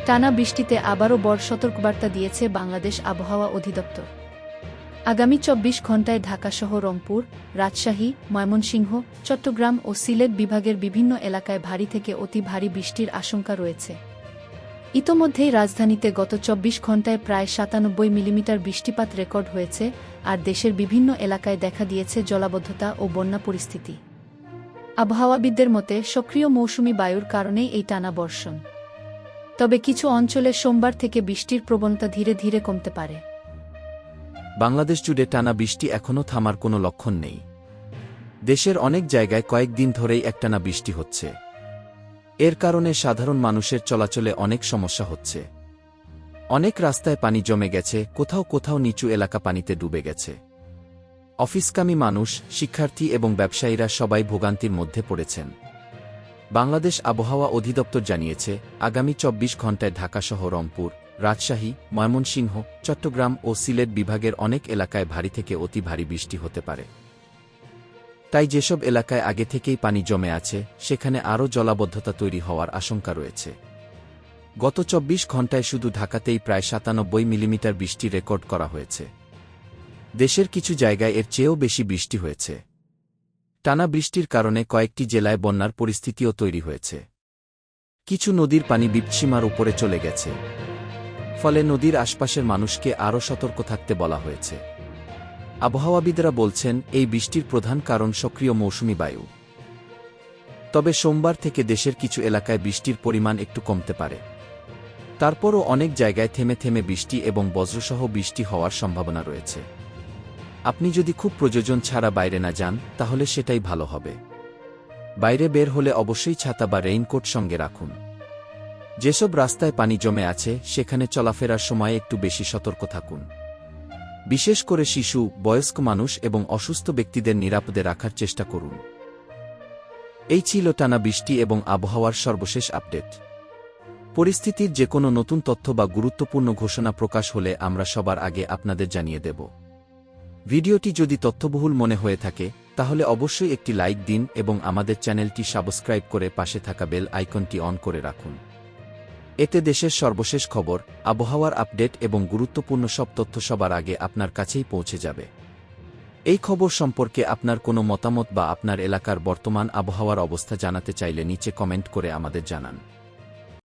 টানা বৃষ্টিতে আবারও বড় সতর্কবার্তা দিয়েছে বাংলাদেশ আবহাওয়া অধিদপ্তর। আগামী ২৪ ঘণ্টায় ঢাকাসহ রংপুর, রাজশাহী, ময়মনসিংহ, চট্টগ্রাম ও সিলেট বিভাগের বিভিন্ন এলাকায় ভারী থেকে অতি ভারী বৃষ্টির আশঙ্কা রয়েছে। ইতোমধ্যেই রাজধানীতে গত ২৪ ঘণ্টায় প্রায় ৯৭ মিলিমিটার বৃষ্টিপাত রেকর্ড হয়েছে, আর দেশের বিভিন্ন এলাকায় দেখা দিয়েছে জলাবদ্ধতা ও বন্যা পরিস্থিতি। আবহাওয়াবিদদের মতে সক্রিয় মৌসুমি বায়ুর কারণেই এই টানা বর্ষণ। তবে কিছু অঞ্চলে সোমবার থেকে বৃষ্টির প্রবণতা ধীরে ধীরে কমতে পারে। বাংলাদেশ জুড়ে টানা বৃষ্টি এখনও থামার কোনো লক্ষণ নেই। দেশের অনেক জায়গায় কয়েকদিন ধরেই একটানা বৃষ্টি হচ্ছে। এর কারণে সাধারণ মানুষের চলাচলে অনেক সমস্যা হচ্ছে। অনেক রাস্তায় পানি জমে গেছে, কোথাও কোথাও নিচু এলাকা পানিতে ডুবে গেছে। অফিসকামী মানুষ, শিক্ষার্থী এবং ব্যবসায়ীরা সবাই ভোগান্তির মধ্যে পড়েছেন। বাংলাদেশ আবহাওয়া অধিদপ্তর জানিয়েছে, আগামী ২৪ ঘণ্টায় ঢাকাসহ রংপুর, রাজশাহী, ময়মনসিংহ, চট্টগ্রাম ও সিলেট বিভাগের অনেক এলাকায় ভারী থেকে অতি ভারী বৃষ্টি হতে পারে। তাই যেসব এলাকায় আগে থেকেই পানি জমে আছে, সেখানে আরও জলাবদ্ধতা তৈরি হওয়ার আশঙ্কা রয়েছে। গত ২৪ ঘণ্টায় শুধু ঢাকাতেই প্রায় ৯৭ মিলিমিটার বৃষ্টি রেকর্ড করা হয়েছে। দেশের কিছু জায়গায় এর চেয়েও বেশি বৃষ্টি হয়েছে। টানা বৃষ্টির কারণে কয়েকটি জেলায় বন্যার পরিস্থিতিও তৈরি হয়েছে। কিছু নদীর পানি বিপৎসীমার উপরে চলে গেছে। ফলে নদীর আশপাশের মানুষকে আরও সতর্ক থাকতে বলা হয়েছে। আবহাওয়াবিদরা বলছেন, এই বৃষ্টির প্রধান কারণ সক্রিয় মৌসুমি বায়ু। তবে সোমবার থেকে দেশের কিছু এলাকায় বৃষ্টির পরিমাণ একটু কমতে পারে। তারপরও অনেক জায়গায় থেমে থেমে বৃষ্টি এবং বজ্রসহ বৃষ্টি হওয়ার সম্ভাবনা রয়েছে। আপনি যদি খুব প্রয়োজন ছাড়া বাইরে না যান, তাহলে সেটাই ভালো হবে। বাইরে বের হলে অবশ্যই ছাতা বা রেইনকোট সঙ্গে রাখুন। যেসব রাস্তায় পানি জমে আছে, সেখানে চলাফেরার সময় একটু বেশি সতর্ক থাকুন। বিশেষ করে শিশু, বয়স্ক মানুষ এবং অসুস্থ ব্যক্তিদের নিরাপদে রাখার চেষ্টা করুন। এই ছিল টানা বৃষ্টি এবং আবহাওয়ার সর্বশেষ আপডেট। পরিস্থিতির যে কোনো নতুন তথ্য বা গুরুত্বপূর্ণ ঘোষণা প্রকাশ হলে আমরা সবার আগে আপনাদের জানিয়ে দেব। ভিডিওটি যদি তথ্যবহুল মনে হয়ে থাকে, তাহলে অবশ্যই একটি লাইক দিন এবং আমাদের চ্যানেলটি সাবস্ক্রাইব করে পাশে থাকা বেল আইকনটি অন করে রাখুন। এতে দেশের সর্বশেষ খবর, আবহাওয়ার আপডেট এবং গুরুত্বপূর্ণ সব তথ্য সবার আগে আপনার কাছেই পৌঁছে যাবে। এই খবর সম্পর্কে আপনার কোনো মতামত বা আপনার এলাকার বর্তমান আবহাওয়ার অবস্থা জানাতে চাইলে নিচে কমেন্ট করে আমাদের জানান।